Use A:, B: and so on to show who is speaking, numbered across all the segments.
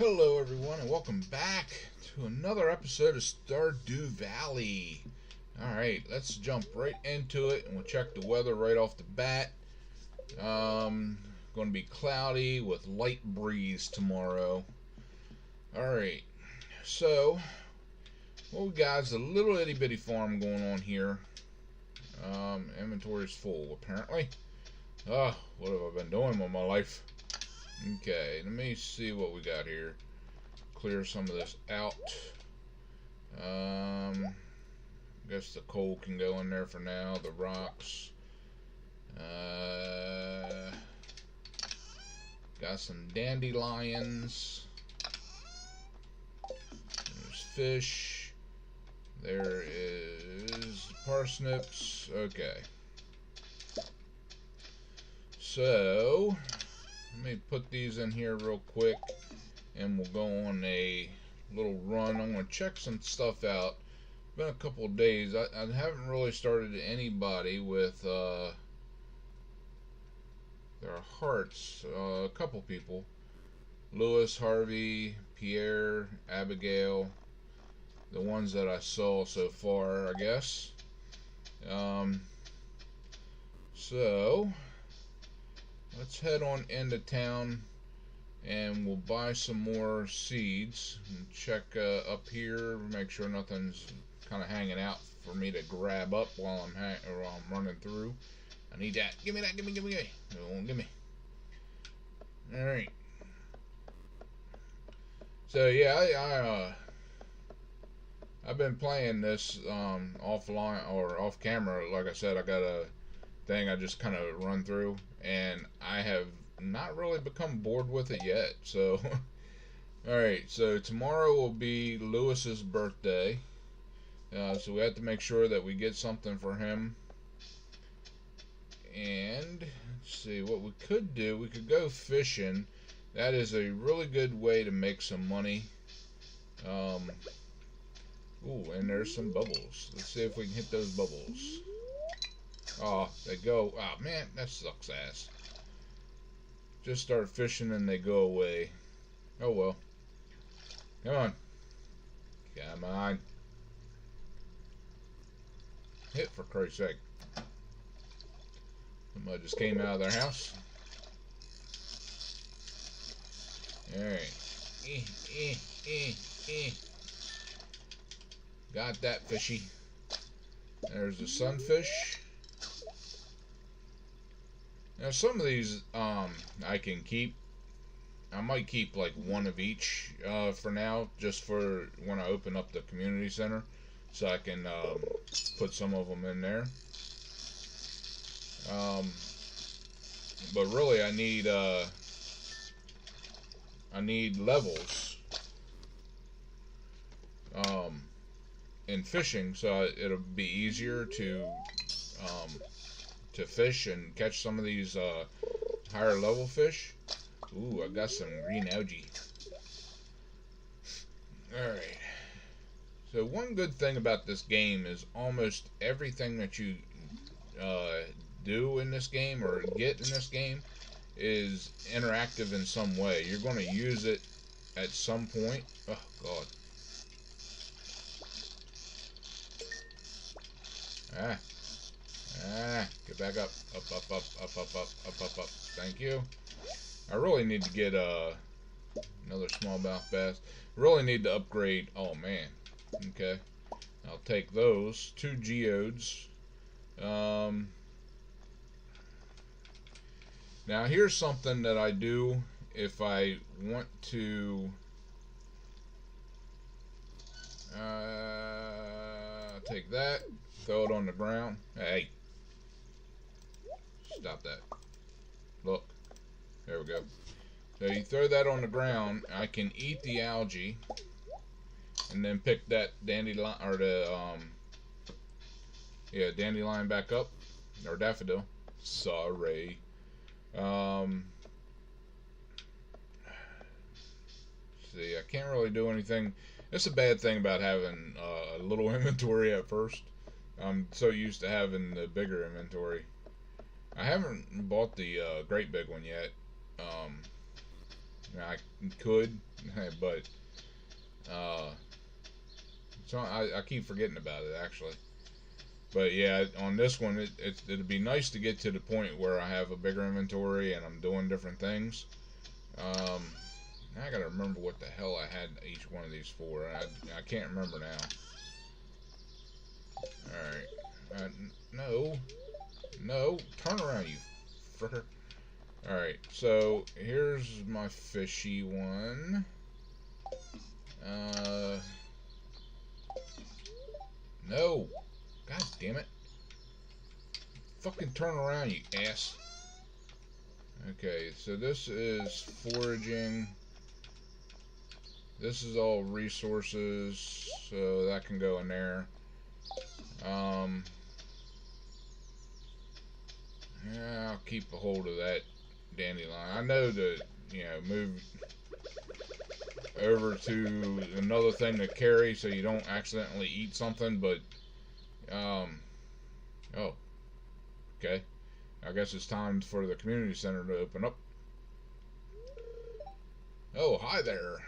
A: Hello everyone and welcome back to another episode of Stardew Valley. Alright, let's jump right into it and we'll check the weather right off the bat. Going to be cloudy with light breeze tomorrow. Alright, so what we got is a little itty bitty farm going on here. Inventory's full apparently. What have I been doing with my life? Okay, let me see what we got here. Clear some of this out. Guess the coal can go in there for now. The rocks. Got some dandelions. There's fish. There is parsnips. Okay. So let me put these in here real quick and we'll go on a little run. I'm going to check some stuff out. It's been a couple of days. I haven't really started anybody with their hearts. A couple people. Lewis, Harvey, Pierre, Abigail. The ones that I saw so far, I guess. So let's head on into town and we'll buy some more seeds and check up here, make sure nothing's kind of hanging out for me to grab up while I'm running through. I need that. Give me that. Give me. It won't give me. All right. So yeah, I've been playing this offline or off camera. Like I said, I got a thing I just kind of run through, and I have not really become bored with it yet. So alright, so tomorrow will be Lewis's birthday, so we have to make sure that we get something for him. And let's see what we could do. We could go fishing. That is a really good way to make some money. Ooh, and there's some bubbles. Let's see if we can hit those bubbles. Oh, they go. Oh, man, that sucks ass. Just start fishing and they go away. Oh, well. Come on. Come on. Hit, for Christ's sake. Somebody just came out of their house. Alright. Got that fishy. There's the sunfish. Now some of these I can keep. I might keep like one of each for now, just for when I open up the community center, so I can put some of them in there. But really, I need levels in fishing, so it'll be easier to fish and catch some of these higher level fish. Ooh, I got some green algae. Alright. So one good thing about this game is almost everything that you do in this game or get in this game is interactive in some way. You're going to use it at some point. Oh, God. Get back up. Up. Thank you. I really need to get another smallmouth bass. Really need to upgrade. Oh, man. Okay. I'll take those. 2 geodes. Now, here's something that I do if I want to take that, throw it on the ground. Hey. Stop that. Look. There we go. So you throw that on the ground. I can eat the algae and then pick that dandelion or the dandelion back up, or daffodil. Sorry. See, I can't really do anything. It's a bad thing about having a little inventory at first. I'm so used to having the bigger inventory. I haven't bought the great big one yet. I could, but uh, so I keep forgetting about it actually. But yeah, on this one, it'd be nice to get to the point where I have a bigger inventory and I'm doing different things. Um, I gotta remember what the hell I had each one of these for. I can't remember now. Alright. No. No. Turn around, you fricker. Alright, so here's my fishy one. No. God damn it. Fucking turn around, you ass. Okay, so this is foraging. This is all resources, so that can go in there. Yeah, I'll keep a hold of that dandelion. I know to, move over to another thing to carry so you don't accidentally eat something, but, oh, okay. I guess it's time for the community center to open up. Oh, hi there.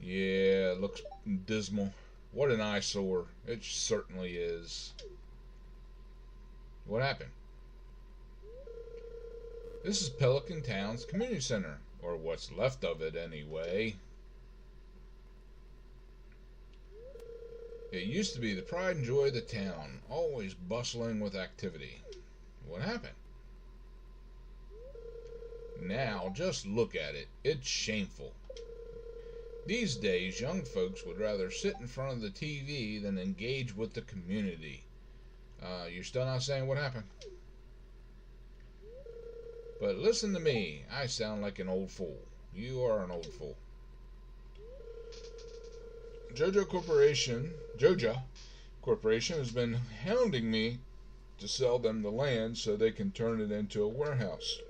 A: Yeah, it looks dismal. What an eyesore. It certainly is. What happened? This is Pelican Town's community center, or what's left of it anyway. It used to be the pride and joy of the town, always bustling with activity. What happened? Now, just look at it. It's shameful. These days, young folks would rather sit in front of the TV than engage with the community. You're still not saying what happened? But listen to me. I sound like an old fool. You are an old fool. Joja Corporation has been hounding me to sell them the land so they can turn it into a warehouse.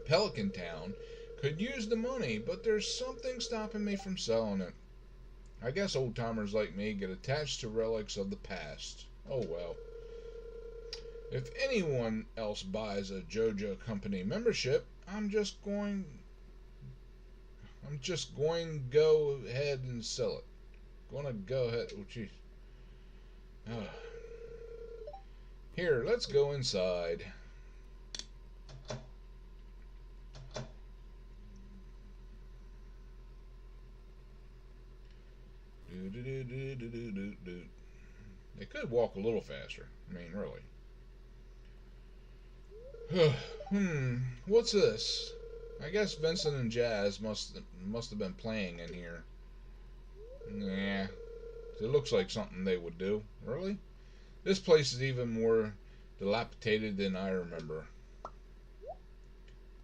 A: Pelican Town could use the money, but there's something stopping me from selling it. I guess old timers like me get attached to relics of the past. Oh well. If anyone else buys a JoJo Company membership, I'm just going to go ahead and sell it. Gonna go ahead. Oh jeez. Here, let's go inside. They could walk a little faster. I mean, really. What's this? I guess Vincent and Jazz must have been playing in here. Yeah, it looks like something they would do. Really? This place is even more dilapidated than I remember.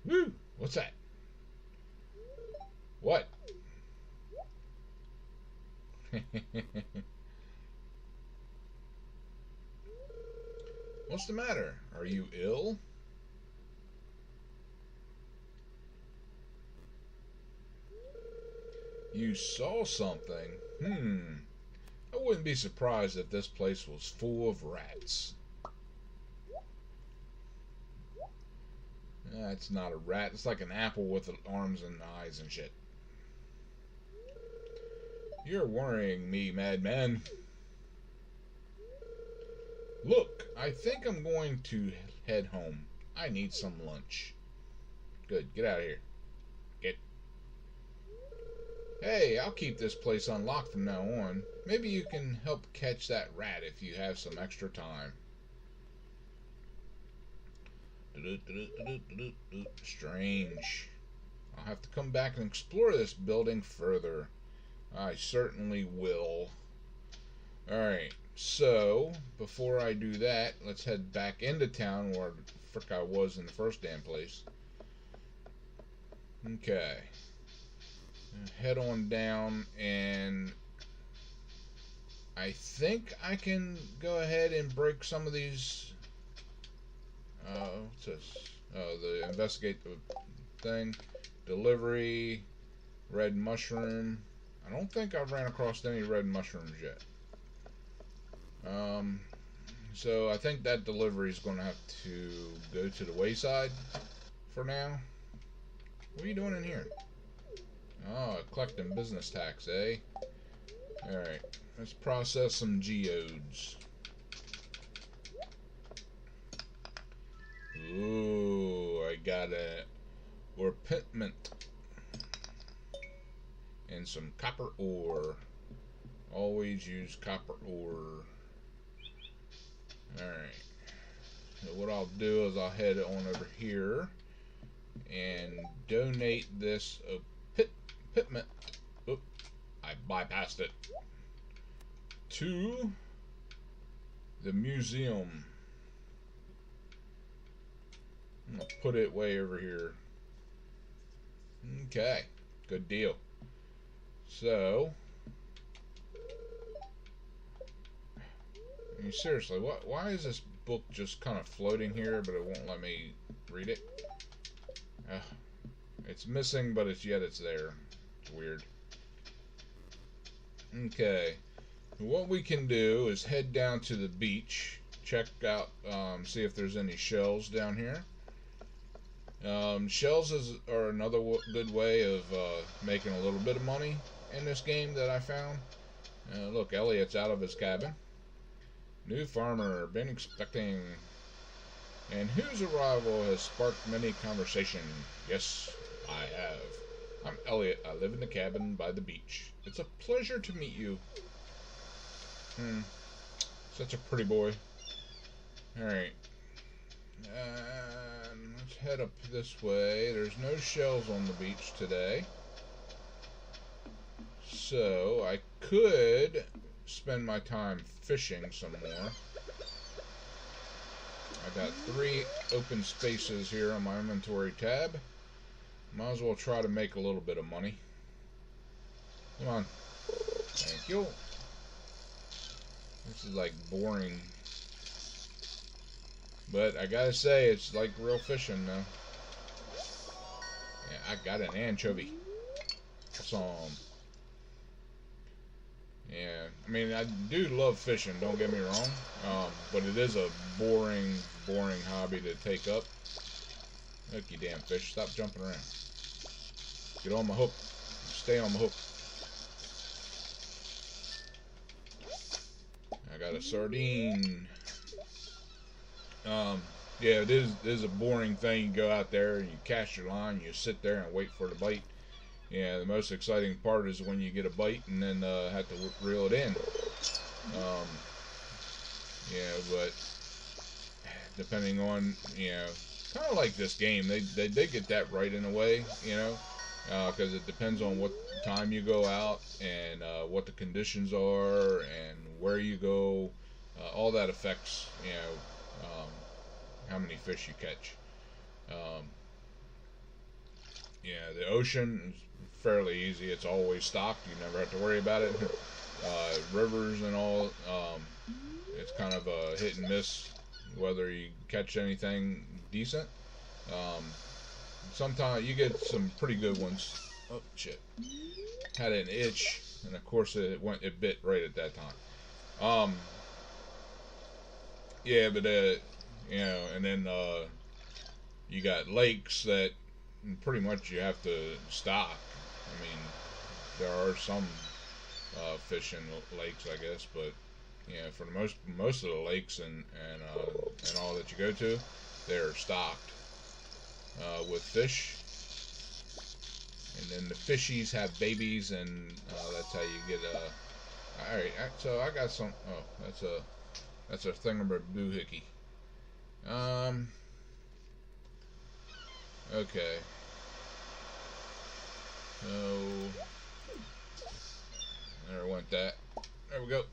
A: Woo! What's that? What? What's the matter? Are you ill? You saw something? I wouldn't be surprised if this place was full of rats. It's not a rat. It's like an apple with arms and eyes and shit. You're worrying me, madman. Look, I think I'm going to head home. I need some lunch. Good, get out of here. Get. Hey, I'll keep this place unlocked from now on. Maybe you can help catch that rat if you have some extra time. Strange. I'll have to come back and explore this building further. I certainly will. Alright, so before I do that, let's head back into town where the frick I was in the first damn place. Okay. Head on down, and I think I can go ahead and break some of these. What's this? Oh, the investigate the thing. Delivery. Red mushroom. I don't think I've ran across any red mushrooms yet. So I think that delivery is going to have to go to the wayside for now. What are you doing in here? Oh, collecting business tax, eh? Alright, let's process some geodes. Ooh, I got a orpiment and some copper ore. Always use copper ore. Alright, so what I'll do is I'll head on over here and donate this orpiment. Oop, I bypassed it. To the museum. I'm gonna put it way over here. Okay, good deal. So, I mean, seriously, why is this book just kind of floating here, but it won't let me read it? It's missing, but yet it's there. It's weird. Okay, what we can do is head down to the beach, check out, see if there's any shells down here. Shells are another good way of making a little bit of money in this game that I found. Look, Elliot's out of his cabin. New farmer, been expecting. And whose arrival has sparked many conversation. Yes, I have. I'm Elliot. I live in the cabin by the beach. It's a pleasure to meet you. Such a pretty boy. Alright. Let's head up this way. There's no shells on the beach today. So, I could spend my time fishing some more. I got 3 open spaces here on my inventory tab. Might as well try to make a little bit of money. Come on. Thank you. This is like boring. But I gotta say, it's like real fishing though. Yeah, I got an anchovy. Awesome. Yeah, I mean, I do love fishing, don't get me wrong. But it is a boring hobby to take up. Look, you damn fish, stop jumping around. Get on my hook. Stay on my hook. I got a sardine. Yeah, it is a boring thing. You go out there and you cast your line, you sit there and wait for the bite. Yeah, the most exciting part is when you get a bite and then have to reel it in. Yeah, but depending on, kind of like this game, they get that right in a way, because it depends on what time you go out and what the conditions are and where you go. All that affects, how many fish you catch. Yeah, the ocean is fairly easy. It's always stocked. You never have to worry about it. Rivers and all, it's kind of a hit and miss whether you catch anything decent. Sometimes you get some pretty good ones. Oh shit! Had an itch, and of course it bit right at that time. Yeah, but and then you got lakes that pretty much you have to stock. I mean, there are some fish in lakes, I guess, but for the most of the lakes and all that you go to, they're stocked with fish, and then the fishies have babies, and that's how you get all right, so I got some. Oh, that's a thingamaboohickey. Okay. So there went that. There we go.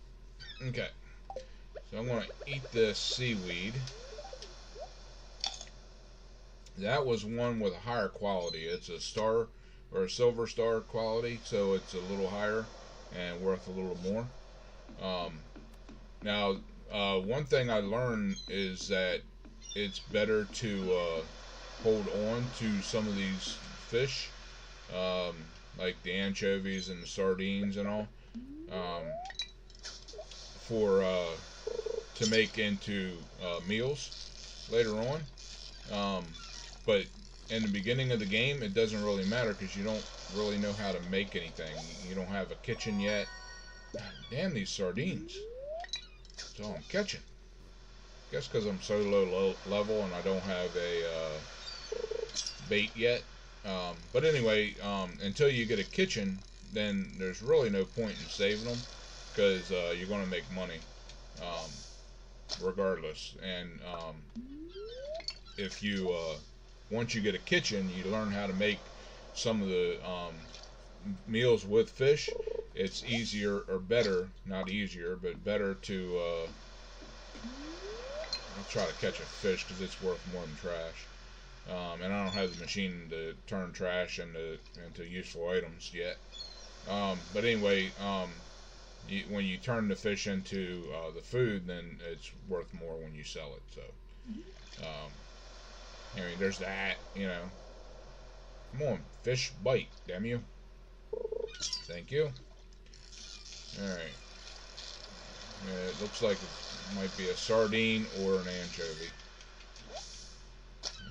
A: Okay. So I'm going to eat this seaweed. That was one with a higher quality. It's a star or a silver star quality, so it's a little higher and worth a little more. Now, one thing I learned is that it's better to hold on to some of these fish, like the anchovies and the sardines and all, to make into meals later on. Um, but in the beginning of the game, it doesn't really matter because you don't really know how to make anything. You don't have a kitchen yet. God damn these sardines. That's all I'm catching. Guess because I'm so low level and I don't have a bait yet. But anyway, until you get a kitchen, then there's really no point in saving them because you're going to make money regardless. And if you once you get a kitchen, you learn how to make some of the meals with fish. It's easier or better, not easier, but better to. I'll try to catch a fish because it's worth more than trash. And I don't have the machine to turn trash into useful items yet. But anyway, when you turn the fish into the food, then it's worth more when you sell it. So, I mean, there's that, you know. Come on, fish, bite, damn you. Thank you. Alright. It looks like it might be a sardine or an anchovy.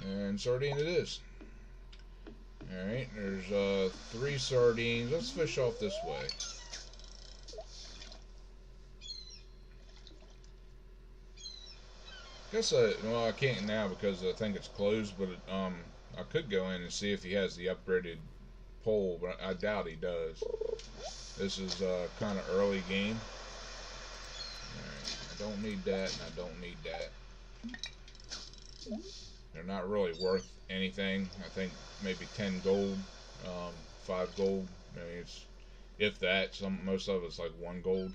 A: And sardine it is. Alright, there's 3 sardines. Let's fish off this way. Guess well, I can't now because I think it's closed, but I could go in and see if he has the upgraded pole, but I doubt he does. This is kind of early game. Alright, I don't need that, and I don't need that. They're not really worth anything. I think maybe 10 gold, 5 gold. I mean, it's if that. Most of it's like 1 gold.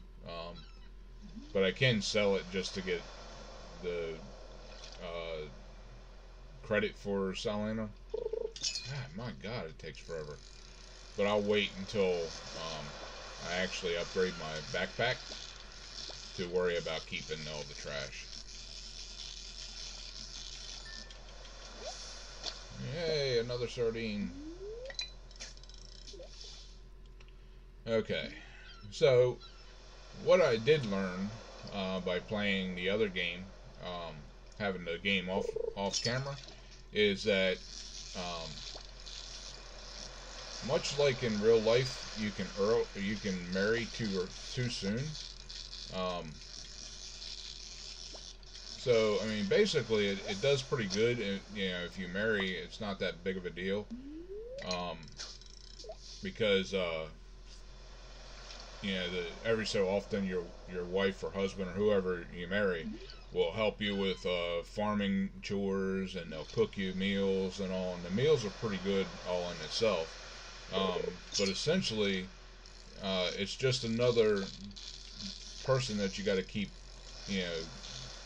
A: But I can sell it just to get the credit for selling them. God, my God, it takes forever. But I'll wait until I actually upgrade my backpack to worry about keeping all the trash. Yay, another sardine. Okay, so what I did learn by playing the other game, having the game off camera, is that much like in real life, you can marry too soon. So I mean, basically, it does pretty good. You know, if you marry, it's not that big of a deal, because you know, every so often your wife or husband or whoever you marry will help you with farming chores, and they'll cook you meals and all. And the meals are pretty good all in itself. But essentially, it's just another person that you got to keep, you know,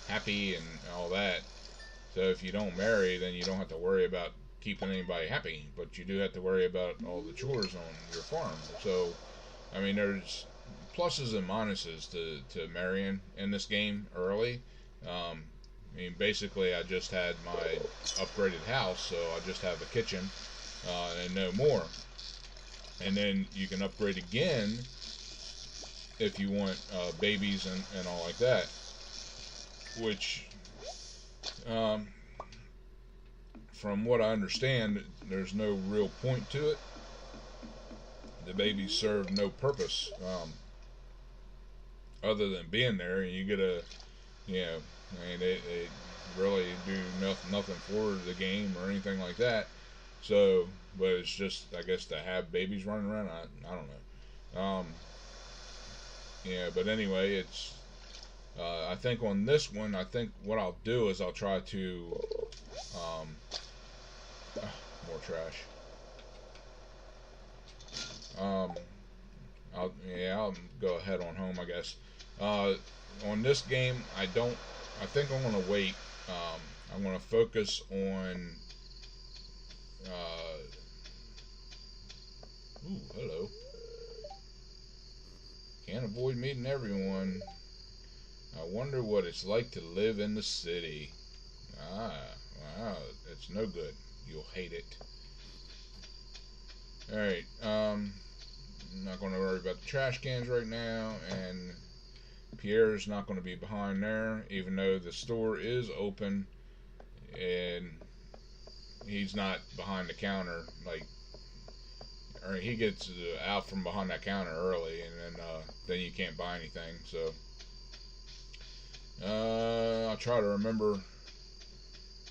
A: happy and all that. So if you don't marry, then you don't have to worry about keeping anybody happy, but you do have to worry about all the chores on your farm. So, I mean, there's pluses and minuses to marrying in this game early. I mean, basically, I just had my upgraded house, so I just have a kitchen and no more. And then you can upgrade again if you want babies and all like that. Which, from what I understand, there's no real point to it. The babies serve no purpose other than being there, and you get a, you know, I mean, they really do nothing for the game or anything like that. So, but it's just, I guess, to have babies running around. I don't know. Yeah, but anyway, it's. I think on this one, I think what I'll do is I'll try to. More trash. I'll go ahead on home, I guess. On this game, I think I'm gonna wait. I'm gonna focus on. Ooh, hello. Can't avoid meeting everyone. I wonder what it's like to live in the city. Ah, wow, it's no good. You'll hate it. Alright, I'm not going to worry about the trash cans right now, and Pierre's not going to be behind there, even though the store is open, and he's not behind the counter. Like, or he gets out from behind that counter early, and then you can't buy anything. So I'll try to remember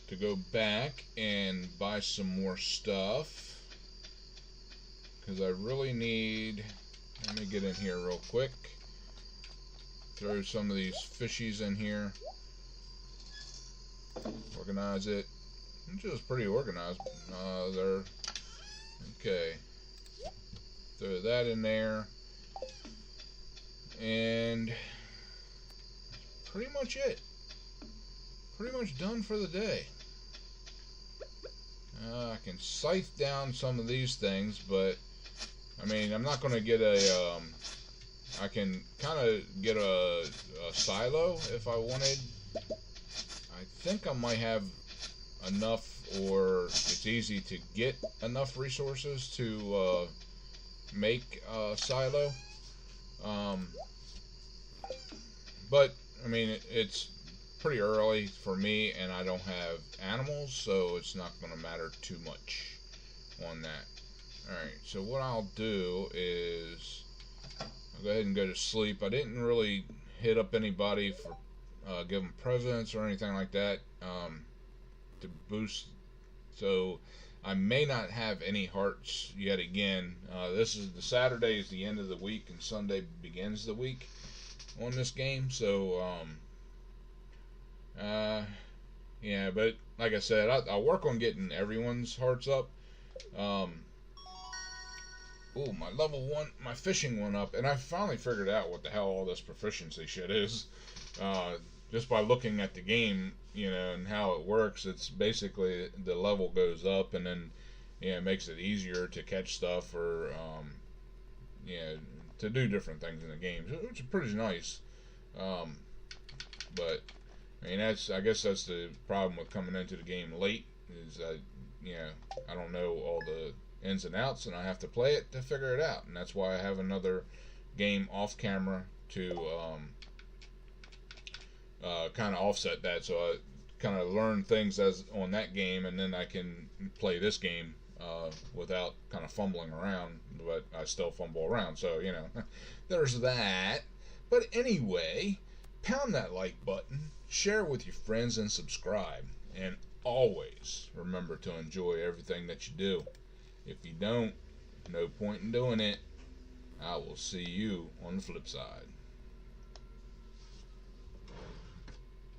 A: to go back and buy some more stuff, because I really need. Let me get in here real quick. Throw some of these fishies in here. Organize it. Which is pretty organized. There. Okay. Throw that in there. And pretty much it. Pretty much done for the day. I can scythe down some of these things, but I mean, I'm not going to get a. I can kind of get a silo if I wanted. I think I might have enough, or it's easy to get enough resources to make a silo. But I mean, it's pretty early for me, and I don't have animals, so it's not going to matter too much on that. Alright, so what I'll do is I'll go ahead and go to sleep. I didn't really hit up anybody for give them presents or anything like that to boost. So I may not have any hearts yet again. This is the Saturday is the end of the week, and Sunday begins the week on this game. So yeah, but like I said, I'll work on getting everyone's hearts up. Ooh, my level 1, my fishing went up, and I finally figured out what the hell all this proficiency shit is. Just by looking at the game, you know, and how it works, it's basically the level goes up, and then, you know, it makes it easier to catch stuff, or, you know, to do different things in the game, which is pretty nice. But, I mean, I guess that's the problem with coming into the game late, is that, you know, I don't know all the ins and outs, and I have to play it to figure it out, and that's why I have another game off camera to kind of offset that, so I kind of learn things as on that game, and then I can play this game without kind of fumbling around, but I still fumble around, so, you know, there's that. But anyway, pound that like button, share it with your friends, and subscribe, and always remember to enjoy everything that you do. If you don't, no point in doing it. I will see you on the flip side.